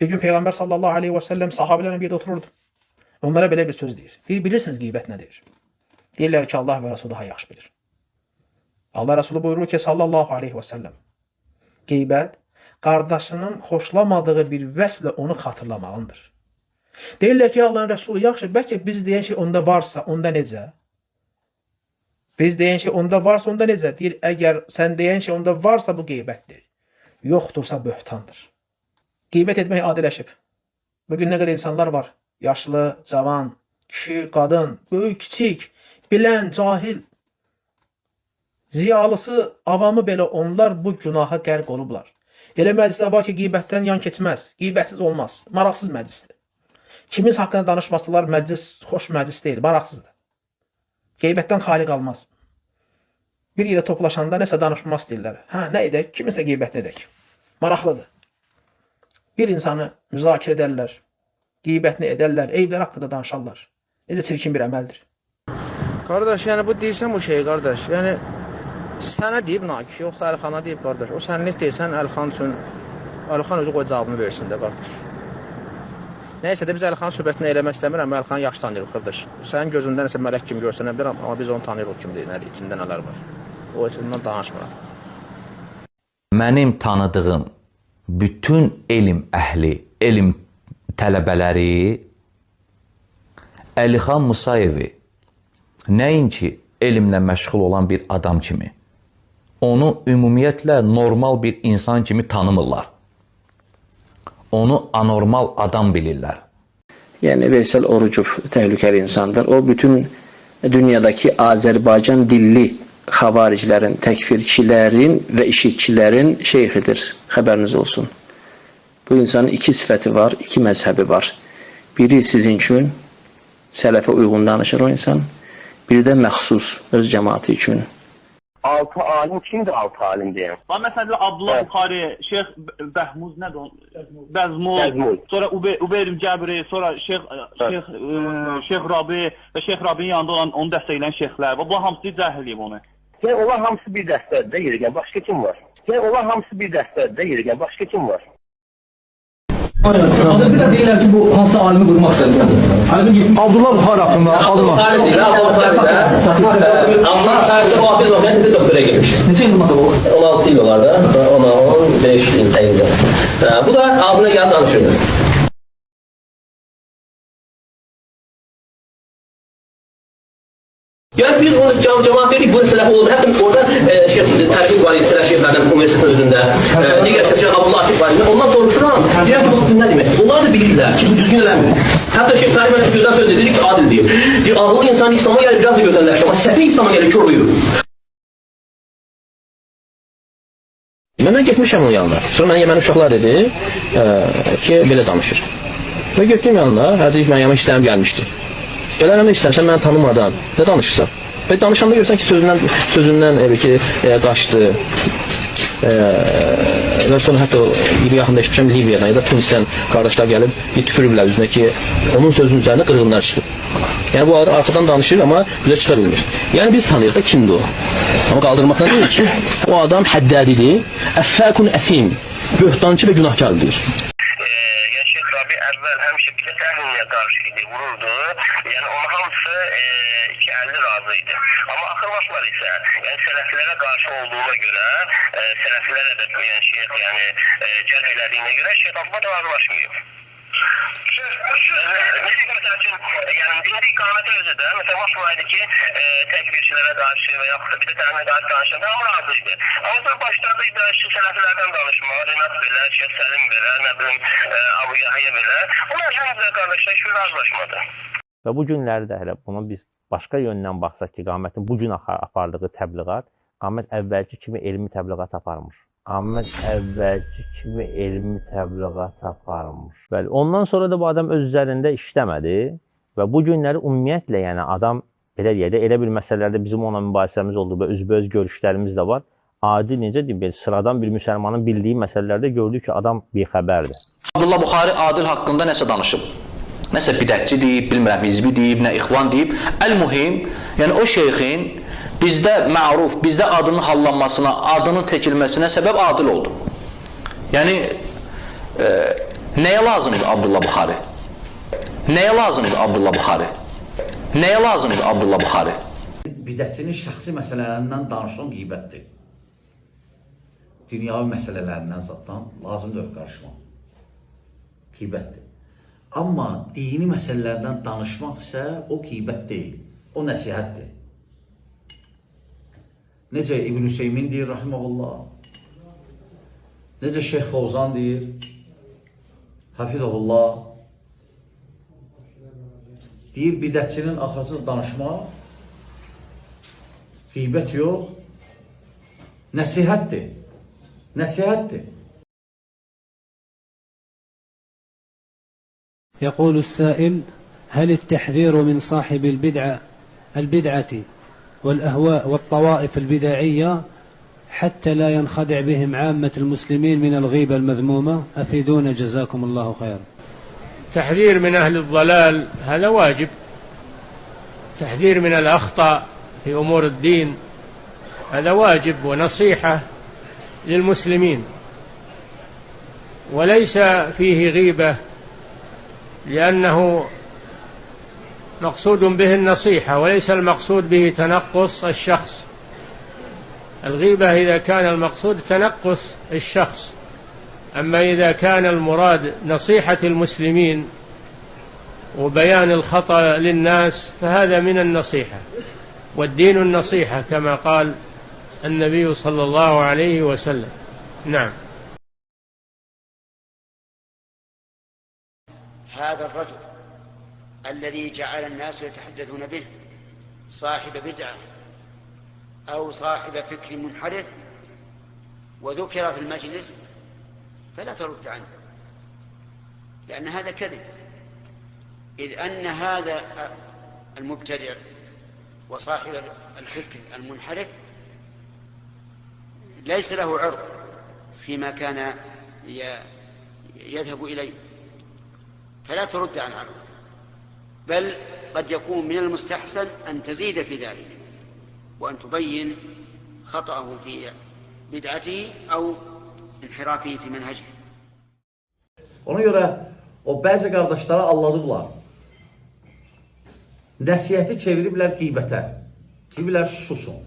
Bir gün Peygamber sallallahu aleyhi ve sellem sahabelerle bir otururdu. Onlara belə bir söz deyir. Bilirsiniz qeybət nədir? Deyirlər ki, Allah və Resulü daha yaxşı bilir. Allah Resulü buyurur ki, sallallahu aleyhi ve sellem, qeybət qardaşının xoşlamadığı bir vəslə onu xatırlamağındır. Deyirlər ki, Allahın Resulü, yaxşı, bəlkə biz deyən şey onda varsa, onda necə? Biz deyən şey onda varsa, onda necə? Deyir, əgər sən deyən şey onda varsa, bu qeybətdir. Yoxdursa, böhtandır. Qeybət etmək adiləşib. Bugün nə qədər insanlar var? Yaşlı, cavan, kişi, qadın, böyük, kiçik, bilən, cahil, ziyalısı, avamı belə onlar bu günaha qərq olublar. Elə məclisdə var ki, qeybətdən yan keçməz, qeybətsiz olmaz, maraqsız məclisdir. Kimin haqqında danışmasalar, məclis xoş məclis deyil, maraqsızdır. Qeybətdən xali qalmaz. Bir yerə toplaşanda nəsə danışmaq istəyirlər. Hə, nə edək? Kiminsə qeybətini edək. Maraqlıdır. Bir insanı müzakirə edərlər, qeybətini edərlər, eyvlər haqqında danışarlar. Necə çirkin bir əməldir. Qardaş, yəni bu deyirsən bu şey, qardaş. Yəni sənə deyib Nakif, yoxsa Əlixana deyib, qardaş. O sən nə deyirsən Əlixan üçün, Əlixan özü qoy cavabını versin də, qardaş. Nəysə də biz Əlixanın söhbətini eləmək istəmirəm, Əlixanı yaxşı tanıyırıq, qardaş. Sənin gözündən nəsə mələk kimi görsənə bilirəm, amma biz onu tanıyırıq o kimdir, nədir, içində nələr var. O heç bundan danışmıraq. Mənim tanıdığım bütün elm əhli, elm tələbələri Əlixan Musayevi nəinki elmlə məşğul olan bir adam kimi, onu ümumiyyətlə normal bir insan kimi tanımırlar. Onu anormal adam bilirlər. Yəni Veysel Orucov təhlükəli insandır. O bütün dünyadakı Azərbaycan dilli xavaricilərin, təkfirçilərin və işitçilərin şeyxidir. Xəbəriniz olsun. Bu insanın iki sifəti var, iki məzhəbi var. Biri sizin üçün sələfə uyğun danışır o insan. Biri də məxsus öz cəmaatı üçün. Altı alim kimdir altı alim deyən? Var məsələn Abdullah Buxari, Şeyx Bəhmuz nədir o? Bəzmul. Sonra Ubeyrim Cəbri, sonra Şeyx Rabi və Şeyx Rabinin yanında olan onu dəstəkləyən şeyxlər var. Bu hamısı cəhil eləyib onu. Yəni onlar hamısı bir dəstədə yerigen başqa kim var? Yəni onlar hamısı bir dəstədə yerigen başqa kim var? Adı bir də deyirlər ki, bu hansı alimi qurmaq istədir? Abdullah Buxari haqqında adıma. Allah Buxari o Abdullah Buxari necə doktora girmiş? Neçə il olmadı bu? 16 il olar da, 15 il təyində. Bu da ağzına gələn danışırdı. Yəni biz o cəmaat dedik, bu sələf olur. Hətta orada tərkib var, sələf şeyhlərdən universitetin özündə. Digər Şeyh Abdullah Atif var. Ondan soruşuram, deyirəm ki, bu nə demək? Onlar da bilirlər ki, bu düzgün eləmir. Hətta Şeyh Tarif mənə gözdən söz dedik ki, adil deyir. Deyir, ağıllı insan İslam'a gəlir, biraz da gözəlləşir. Amma səfih İslam'a gəlir, kör uyur. Mən getmişəm onun yanına. Sonra mən Yəməni uşaqlar dedi ki, belə danışır. Və getdim yanına, deyik, mən Yəmən istəyəm gəlmişdi. Gələrəm də istərsən məni tanımadan nə danışırsan? Və danışanda görürsən ki, sözündən qaçdı. Və sonra hətta bir yaxında eşitmişəm Liviyadan ya da Tunisdən qardaşlar gəlib tüpürürlər üzünə ki, onun sözünün üzərində qırğınlar çıxıb. Yəni bu arxadan danışır, amma üzə çıxa bilmir. Yəni biz tanıyırıq da kimdir o? Amma qaldırmaqdan deyil ki, o adam həddədidir, əffəkun əfim, böhtancı və günahkardır. Şeyx Rabi əvvəl həmişə bizə təhliliyə qarşı idi, vururdu. Yəni onun hamısı 250 razı idi. Amma axırbaşlar isə yəni sələfilərə qarşı olduğuna görə, sələfilərə də yəni şeyx yəni cərh elədiyinə görə Şeyx Abba da razılaşmıyor. Məsəl üçün, yəni dində iqamət özü də, məsələn, başlaydı ki, təkbirçilərə qarşı və yaxud da bir də təminə qarşı danışanda hamı razı idi. Amma sonra başladı da sələfilərdən danışmaq, Renat belə, Şeyh Səlim belə, nə bilim, Abu Yahya belə. Onlar həmdə qardaşlar hiçbir razılaşmadı. Və bu günləri də hələ buna biz başqa yöndən baxsaq ki, qamətin bu gün apardığı təbliğat, qamət əvvəlki kimi elmi təbliğat aparmış. Qamət əvvəlki kimi elmi təbliğat aparmış. Bəli, ondan sonra da bu adam öz üzərində işləmədi və bu günləri ümumiyyətlə, yəni adam belə deyək də, elə bir məsələlərdə bizim ona mübahisəmiz oldu və üzbəüz görüşlərimiz də var. Adi necə deyim, sıradan bir müsəlmanın bildiyi məsələlərdə gördük ki, adam bixəbərdir. Abdullah Buxari Adil haqqında nəsə danışıb. Nəsə bidətçi deyib, bilmirəm, hizbi deyib, nə ixvan deyib. Əl-mühim, yəni o şeyxin bizdə məruf, bizdə adının hallanmasına, adının çəkilməsinə səbəb Adil oldu. Yəni, Nəyə lazım idi Abdullah Buxari? Nəyə lazım idi Abdullah Buxari? Nəyə lazım idi Abdullah Buxari? Bidətçinin şəxsi məsələlərindən danışılan qeybətdir. Dünyavi məsələlərindən zaten lazımdır qarışmaq. Qeybətdir. Amma dini məsələlərdən danışmaq isə o qeybət deyil. O nəsihətdir. Necə İbn Hüseymin deyir, rahiməhullah. Necə Şeyx Fovzan deyir, hafizəhullah. Deyir, bidətçinin axırsız danışmaq, qeybət yox, nəsihətdir. Nəsihətdir. يقول السائل: هل التحذير من صاحب البدعة والأهواء والطوائف البدعية حتى لا ينخدع بهم عامة المسلمين من الغيبة المذمومة؟ أفيدونا جزاكم الله خيرا. تحذير من أهل الضلال هذا واجب، تحذير من الأخطاء في أمور الدين هذا واجب ونصيحة للمسلمين، وليس فيه غيبة لأنه مقصود به النصيحة وليس المقصود به تنقص الشخص. الغيبة إذا كان المقصود تنقص الشخص، أما إذا كان المراد نصيحة المسلمين وبيان الخطأ للناس فهذا من النصيحة، والدين النصيحة كما قال النبي صلى الله عليه وسلم. نعم. هذا الرجل الذي جعل الناس يتحدثون به صاحب بدعة أو صاحب فكر منحرف وذكر في المجلس فلا ترد عنه، لأن هذا كذب، إذ أن هذا المبتدع وصاحب الفكر المنحرف ليس له عرض فيما كان يذهب إليه، فلا ترد عن عرضه، بل قد يكون من المستحسن أن تزيد في ذلك وأن تبين خطأه في بدعته أو انحرافه في منهجه. Ona görə o bəzi qardaşlara alladıblar. Nəsihəti çeviriblər qeybətə. Deyiblər susun.